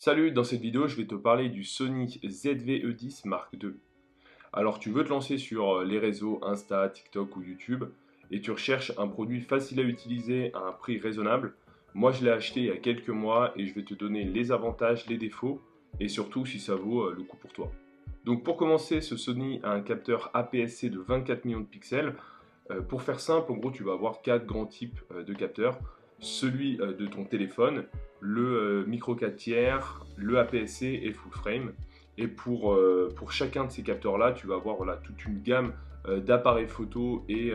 Salut, dans cette vidéo, je vais te parler du Sony ZV-E10 Mark II. Alors, tu veux te lancer sur les réseaux Insta, TikTok ou YouTube et tu recherches un produit facile à utiliser à un prix raisonnable. Moi, je l'ai acheté il y a quelques mois et je vais te donner les avantages, les défauts et surtout si ça vaut le coup pour toi. Donc, pour commencer, ce Sony a un capteur APS-C de 24 millions de pixels. Pour faire simple, en gros, tu vas avoir quatre grands types de capteurs. Celui de ton téléphone, le micro 4 tiers, le APS-C et full frame. Et pour chacun de ces capteurs-là, tu vas avoir voilà, toute une gamme d'appareils photo et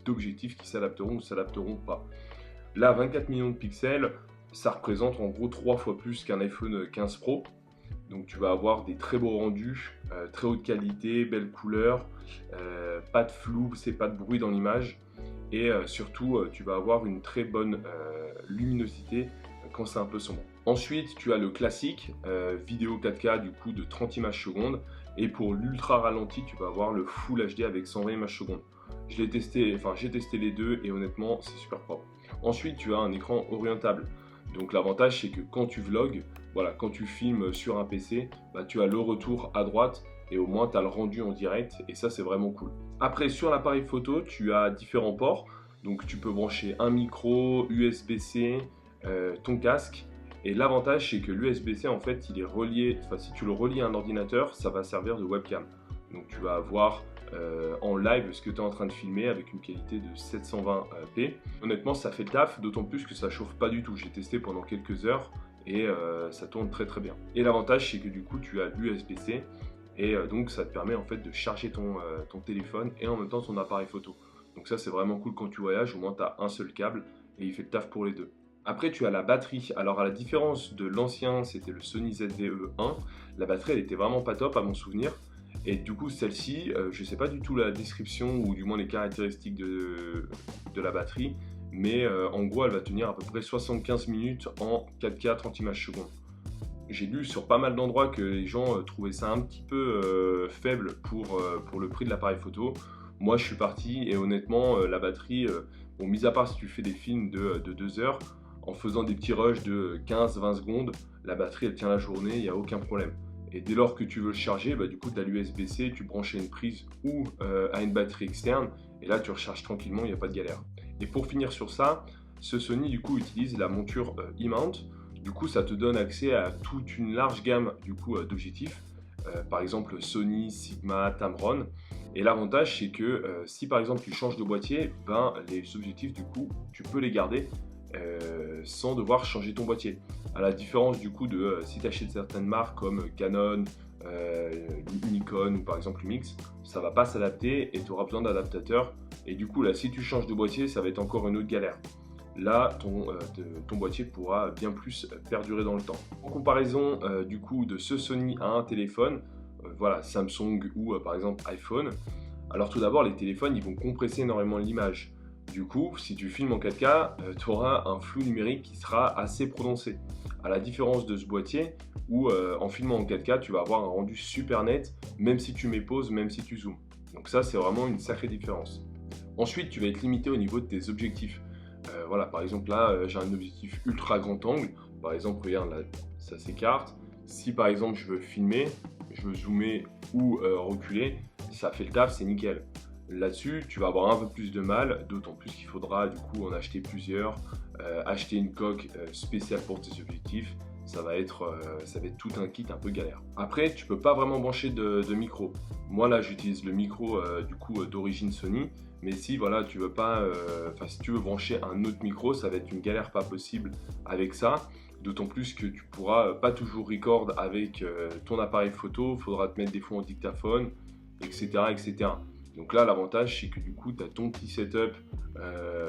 d'objectifs qui s'adapteront ou ne s'adapteront pas. Là, 24 millions de pixels, ça représente en gros 3 fois plus qu'un iPhone 15 Pro. Donc tu vas avoir des très beaux rendus, très haute qualité, belles couleurs, pas de flou, c'est pas de bruit dans l'image. Et surtout, tu vas avoir une très bonne luminosité quand c'est un peu sombre. Ensuite, tu as le classique, vidéo 4K du coup de 30 images secondes. Et pour l'ultra ralenti, tu vas avoir le Full HD avec 120 images secondes. J'ai testé les deux et honnêtement, c'est super propre. Ensuite, tu as un écran orientable. Donc l'avantage, c'est que quand tu vlogs, voilà, quand tu filmes sur un PC, bah, tu as le retour à droite et au moins tu as le rendu en direct et ça c'est vraiment cool. Après sur l'appareil photo, tu as différents ports, donc tu peux brancher un micro, USB-C, ton casque. Et l'avantage c'est que l'USB-C en fait il est relié, enfin si tu le relies à un ordinateur, ça va servir de webcam. Donc tu vas avoir en live ce que tu es en train de filmer avec une qualité de 720p. Honnêtement ça fait le taf, d'autant plus que ça chauffe pas du tout. J'ai testé pendant quelques heures et ça tourne très très bien. Et l'avantage c'est que du coup tu as l'USB-C et donc ça te permet en fait de charger ton téléphone et en même temps ton appareil photo. Donc ça c'est vraiment cool quand tu voyages, au moins tu as un seul câble et il fait le taf pour les deux. Après tu as la batterie, alors à la différence de l'ancien c'était le Sony ZV-E1, la batterie elle était vraiment pas top à mon souvenir. Et du coup celle-ci, je sais pas du tout la description ou du moins les caractéristiques de la batterie, mais en gros elle va tenir à peu près 75 minutes en 4K 30 images secondes. J'ai lu sur pas mal d'endroits que les gens trouvaient ça un petit peu faible pour le prix de l'appareil photo. Moi je suis parti et honnêtement la batterie, bon mis à part si tu fais des films de 2 heures, en faisant des petits rushs de 15-20 secondes, la batterie elle tient la journée, il n'y a aucun problème. Et dès lors que tu veux le charger, bah, du coup tu as l'USB-C, tu branches à une prise ou à une batterie externe et là tu recharges tranquillement, il n'y a pas de galère. Et pour finir sur ça, ce Sony du coup utilise la monture E-mount. Du coup, ça te donne accès à toute une large gamme du coup d'objectifs, par exemple Sony, Sigma, Tamron. Et l'avantage, c'est que si par exemple tu changes de boîtier, ben, les objectifs du coup, tu peux les garder sans devoir changer ton boîtier. À la différence du coup de si tu achètes certaines marques comme Canon, Nikon ou par exemple Lumix, ça va pas s'adapter et tu auras besoin d'adaptateurs. Et du coup là, si tu changes de boîtier, ça va être encore une autre galère. Là, ton boîtier pourra bien plus perdurer dans le temps. En comparaison du coup de ce Sony à un téléphone, voilà, Samsung ou par exemple iPhone, alors tout d'abord les téléphones ils vont compresser énormément l'image. Du coup, si tu filmes en 4K, tu auras un flou numérique qui sera assez prononcé. À la différence de ce boîtier où en filmant en 4K, tu vas avoir un rendu super net, même si tu mets pause, même si tu zoomes. Donc ça, c'est vraiment une sacrée différence. Ensuite, tu vas être limité au niveau de tes objectifs. Voilà, par exemple là, j'ai un objectif ultra grand angle. Par exemple, regarde là, ça s'écarte. Si par exemple je veux filmer, je veux zoomer ou reculer, ça fait le taf, c'est nickel. Là-dessus, tu vas avoir un peu plus de mal, d'autant plus qu'il faudra du coup en acheter plusieurs, acheter une coque spéciale pour tes objectifs. Ça va être tout un kit un peu galère. Après, tu peux pas vraiment brancher de micro. Moi là, j'utilise le micro du coup d'origine Sony. Mais si voilà, tu veux pas, si tu veux brancher un autre micro, ça va être une galère pas possible avec ça. D'autant plus que tu pourras pas toujours record avec ton appareil photo, il faudra te mettre des fois en dictaphone, etc. etc. Donc là, l'avantage, c'est que du coup, tu as ton petit setup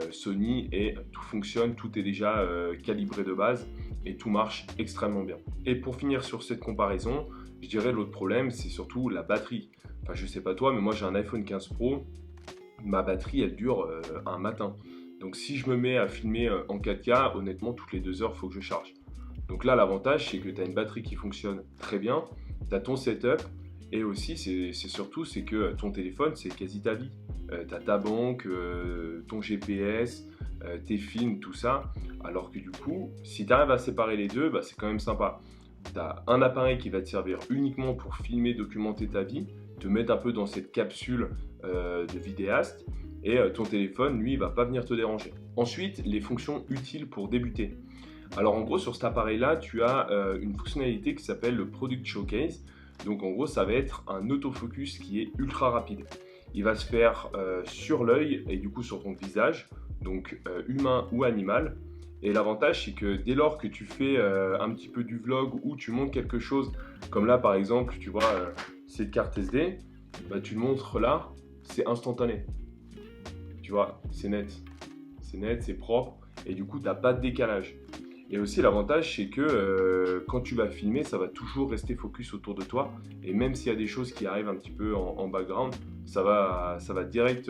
Sony et tout fonctionne, tout est déjà calibré de base et tout marche extrêmement bien. Et pour finir sur cette comparaison, je dirais l'autre problème, c'est surtout la batterie. Enfin, je sais pas toi, mais moi j'ai un iPhone 15 Pro, ma batterie elle dure un matin. Donc si je me mets à filmer en 4K, honnêtement toutes les 2 heures il faut que je charge. Donc là l'avantage c'est que tu as une batterie qui fonctionne très bien, tu as ton setup et aussi c'est surtout c'est que ton téléphone c'est quasi ta vie. Tu as ta banque, ton GPS, tes films, tout ça. Alors que du coup, si tu arrives à séparer les deux, bah, c'est quand même sympa. Tu as un appareil qui va te servir uniquement pour filmer, documenter ta vie, te mettre un peu dans cette capsule de vidéaste, et ton téléphone, lui, il va pas venir te déranger. Ensuite, les fonctions utiles pour débuter. Alors en gros, sur cet appareil-là, tu as une fonctionnalité qui s'appelle le Product Showcase. Donc en gros, ça va être un autofocus qui est ultra rapide. Il va se faire sur l'œil et du coup sur ton visage, donc humain ou animal. Et l'avantage, c'est que dès lors que tu fais un petit peu du vlog ou tu montres quelque chose, comme là par exemple, tu vois cette carte SD, bah, tu le montres là, c'est instantané. Tu vois, c'est net, c'est propre et du coup, tu n'as pas de décalage. Et aussi l'avantage, c'est que quand tu vas filmer, ça va toujours rester focus autour de toi. Et même s'il y a des choses qui arrivent un petit peu en background, ça va direct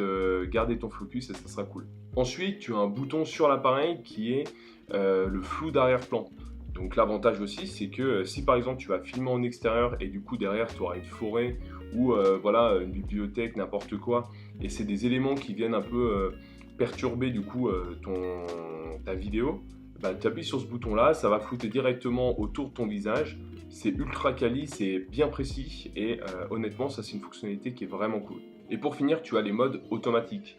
garder ton focus et ça sera cool. Ensuite, tu as un bouton sur l'appareil qui est le flou d'arrière-plan. Donc l'avantage aussi, c'est que si par exemple tu vas filmer en extérieur et du coup derrière tu auras une forêt ou voilà, une bibliothèque, n'importe quoi, et c'est des éléments qui viennent un peu perturber du coup ta vidéo, bah, tu appuies sur ce bouton là, ça va flouter directement autour de ton visage. C'est ultra quali, c'est bien précis et honnêtement ça c'est une fonctionnalité qui est vraiment cool. Et pour finir, tu as les modes automatiques.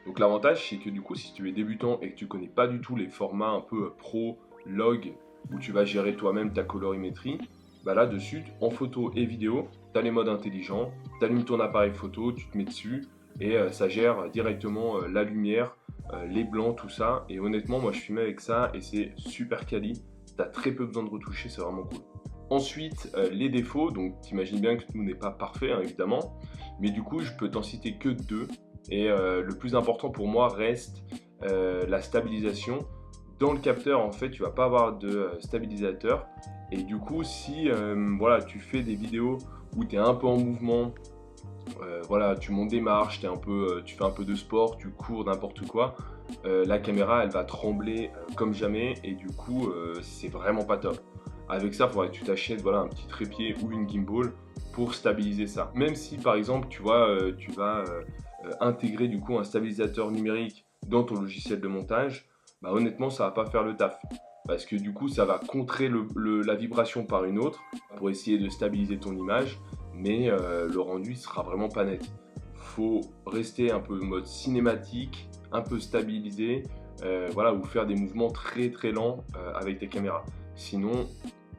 Donc l'avantage c'est que du coup si tu es débutant et que tu connais pas du tout les formats un peu pro, log, où tu vas gérer toi-même ta colorimétrie, bah là dessus en photo et vidéo, tu as les modes intelligents, tu allumes ton appareil photo, tu te mets dessus et ça gère directement la lumière, les blancs, tout ça. Et honnêtement moi je filmais avec ça et c'est super quali, tu as très peu besoin de retoucher, c'est vraiment cool. Ensuite, les défauts, donc t'imagines bien que tout n'est pas parfait hein, évidemment, mais du coup je peux t'en citer que deux. Et le plus important pour moi reste la stabilisation. Dans le capteur, en fait, tu vas pas avoir de stabilisateur. Et du coup, si voilà, tu fais des vidéos où tu es un peu en mouvement, voilà, tu montes des marches, tu fais un peu de sport, tu cours, n'importe quoi, la caméra, elle va trembler comme jamais. Et du coup, c'est vraiment pas top. Avec ça, il faudrait que tu t'achètes voilà, un petit trépied ou une gimbal pour stabiliser ça. Même si, par exemple, tu vois, tu vas intégrer du coup un stabilisateur numérique dans ton logiciel de montage, bah honnêtement ça va pas faire le taf. Parce que du coup ça va contrer la vibration par une autre pour essayer de stabiliser ton image, mais le rendu sera vraiment pas net. Faut rester un peu mode cinématique, un peu stabilisé, voilà, ou faire des mouvements très très lents avec tes caméras. Sinon,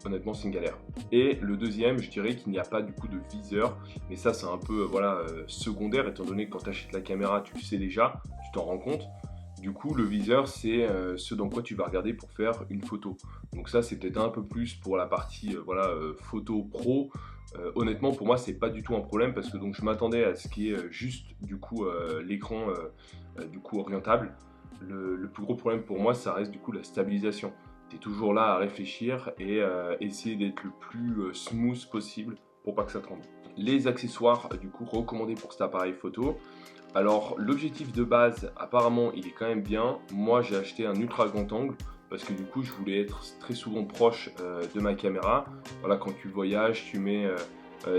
honnêtement c'est une galère. Et le deuxième, je dirais qu'il n'y a pas du coup de viseur, mais ça c'est un peu voilà, secondaire étant donné que quand tu achètes la caméra tu le sais déjà, tu t'en rends compte. Du coup le viseur c'est ce dans quoi tu vas regarder pour faire une photo. Donc ça c'est peut-être un peu plus pour la partie voilà, photo pro. Honnêtement pour moi c'est pas du tout un problème parce que donc je m'attendais à ce qui est juste du coup l'écran du coup orientable. Le plus gros problème pour moi ça reste du coup la stabilisation. Tu es toujours là à réfléchir et essayer d'être le plus smooth possible pour pas que ça tremble. Les accessoires du coup recommandés pour cet appareil photo. Alors l'objectif de base apparemment il est quand même bien. Moi j'ai acheté un ultra grand angle parce que du coup je voulais être très souvent proche de ma caméra. Voilà, quand tu voyages, tu mets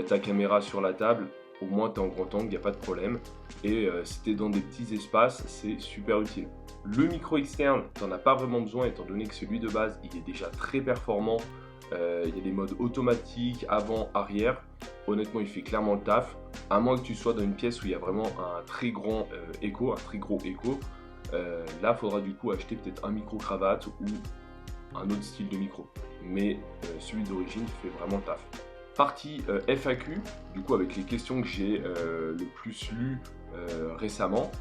ta caméra sur la table, au moins tu es en grand angle, il n'y a pas de problème. Et si tu es dans des petits espaces, c'est super utile. Le micro externe, tu n'en as pas vraiment besoin étant donné que celui de base, il est déjà très performant. Il y a des modes automatiques, avant, arrière. Honnêtement, il fait clairement le taf. À moins que tu sois dans une pièce où il y a vraiment un très grand écho, un très gros écho. Là, il faudra du coup acheter peut-être un micro-cravate ou un autre style de micro. Mais celui d'origine fait vraiment le taf. Partie FAQ, du coup avec les questions que j'ai le plus lues récemment.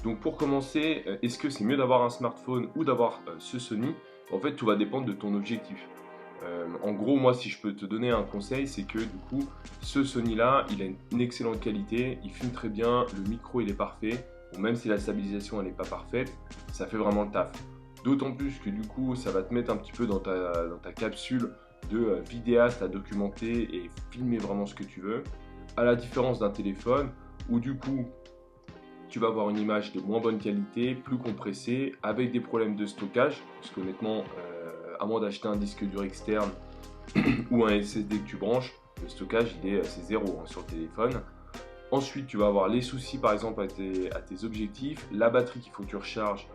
Donc pour commencer, est-ce que c'est mieux d'avoir un smartphone ou d'avoir ce Sony? En fait, tout va dépendre de ton objectif. En gros, moi, si je peux te donner un conseil, c'est que du coup, ce Sony-là, il a une excellente qualité, il filme très bien, le micro, il est parfait. Bon, même si la stabilisation, elle n'est pas parfaite, ça fait vraiment le taf. D'autant plus que du coup, ça va te mettre un petit peu dans ta capsule de vidéaste à documenter et filmer vraiment ce que tu veux. À la différence d'un téléphone, où du coup, tu vas avoir une image de moins bonne qualité, plus compressée, avec des problèmes de stockage, parce qu'honnêtement, à moins d'acheter un disque dur externe ou un SSD que tu branches, le stockage c'est zéro hein, sur le téléphone. Ensuite, tu vas avoir les soucis par exemple à tes objectifs, la batterie qu'il faut que tu recharges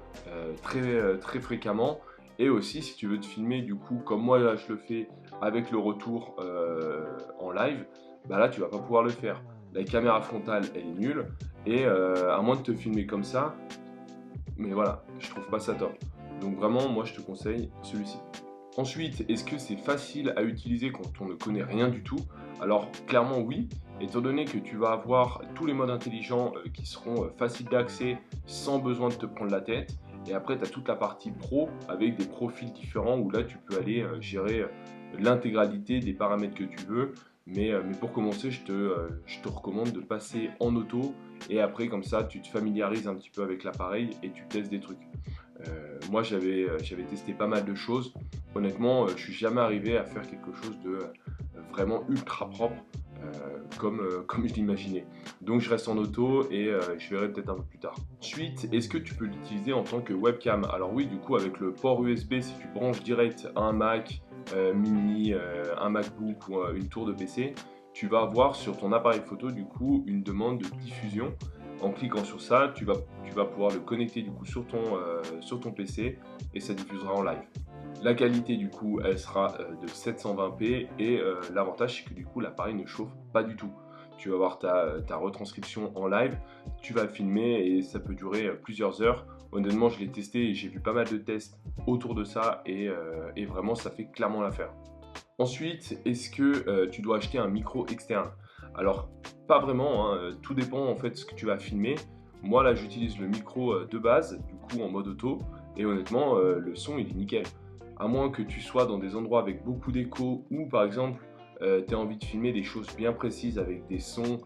très fréquemment. Et aussi, si tu veux te filmer, du coup, comme moi là je le fais avec le retour en live, bah là tu vas pas pouvoir le faire. La caméra frontale elle est nulle et à moins de te filmer comme ça, mais voilà, je trouve pas ça top. Donc vraiment, moi je te conseille celui-ci. Ensuite, est-ce que c'est facile à utiliser quand on ne connaît rien du tout? Alors clairement oui, étant donné que tu vas avoir tous les modes intelligents qui seront faciles d'accès sans besoin de te prendre la tête. Et après, tu as toute la partie pro avec des profils différents où là, tu peux aller gérer l'intégralité des paramètres que tu veux. Mais pour commencer, je te recommande de passer en auto et après, comme ça, tu te familiarises un petit peu avec l'appareil et tu testes des trucs. Moi, j'avais testé pas mal de choses. Honnêtement, je suis jamais arrivé à faire quelque chose de vraiment ultra propre comme je l'imaginais. Donc, je reste en auto et je verrai peut-être un peu plus tard. Ensuite, est-ce que tu peux l'utiliser en tant que webcam? Alors oui, du coup, avec le port USB, si tu branches direct à un Mac mini, un MacBook ou une tour de PC, tu vas avoir sur ton appareil photo du coup une demande de diffusion. En cliquant sur ça, tu vas pouvoir le connecter du coup sur ton PC et ça diffusera en live. La qualité du coup elle sera de 720p et l'avantage c'est que du coup l'appareil ne chauffe pas du tout. Tu vas avoir ta retranscription en live, tu vas le filmer et ça peut durer plusieurs heures. Honnêtement je l'ai testé et j'ai vu pas mal de tests autour de ça et vraiment ça fait clairement l'affaire. Ensuite, est-ce que tu dois acheter un micro externe? Alors, pas vraiment, hein, tout dépend en fait de ce que tu vas filmer. Moi là, j'utilise le micro de base, du coup en mode auto, et honnêtement, le son il est nickel. À moins que tu sois dans des endroits avec beaucoup d'écho ou par exemple, tu as envie de filmer des choses bien précises avec des sons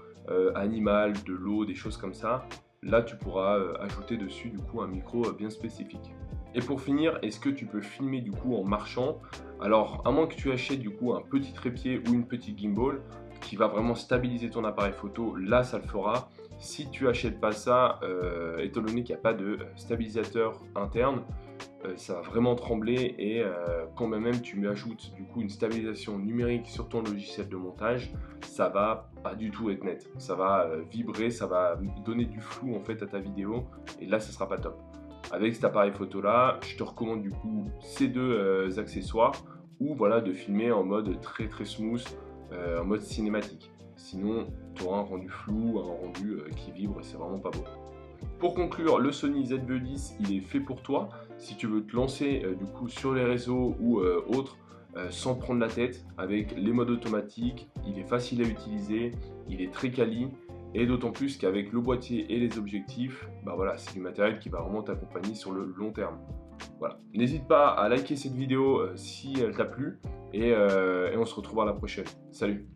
animaux, de l'eau, des choses comme ça. Là, tu pourras ajouter dessus du coup un micro bien spécifique. Et pour finir, est-ce que tu peux filmer du coup en marchant? Alors, à moins que tu achètes du coup un petit trépied ou une petite gimbal qui va vraiment stabiliser ton appareil photo, là ça le fera. Si tu achètes pas ça, étant donné qu'il n'y a pas de stabilisateur interne, ça va vraiment trembler et quand même tu ajoutes du coup une stabilisation numérique sur ton logiciel de montage, ça va pas du tout être net. Ça va vibrer, ça va donner du flou en fait à ta vidéo et là ça sera pas top. Avec cet appareil photo là, je te recommande du coup ces deux accessoires ou voilà de filmer en mode très smooth, en mode cinématique. Sinon, tu auras un rendu flou, un rendu qui vibre et c'est vraiment pas beau. Pour conclure, le Sony ZV-E10, il est fait pour toi. Si tu veux te lancer du coup sur les réseaux ou autres, sans prendre la tête, avec les modes automatiques, il est facile à utiliser, il est très quali. Et d'autant plus qu'avec le boîtier et les objectifs, bah voilà, c'est du matériel qui va vraiment t'accompagner sur le long terme. Voilà. N'hésite pas à liker cette vidéo si elle t'a plu et on se retrouvera la prochaine. Salut!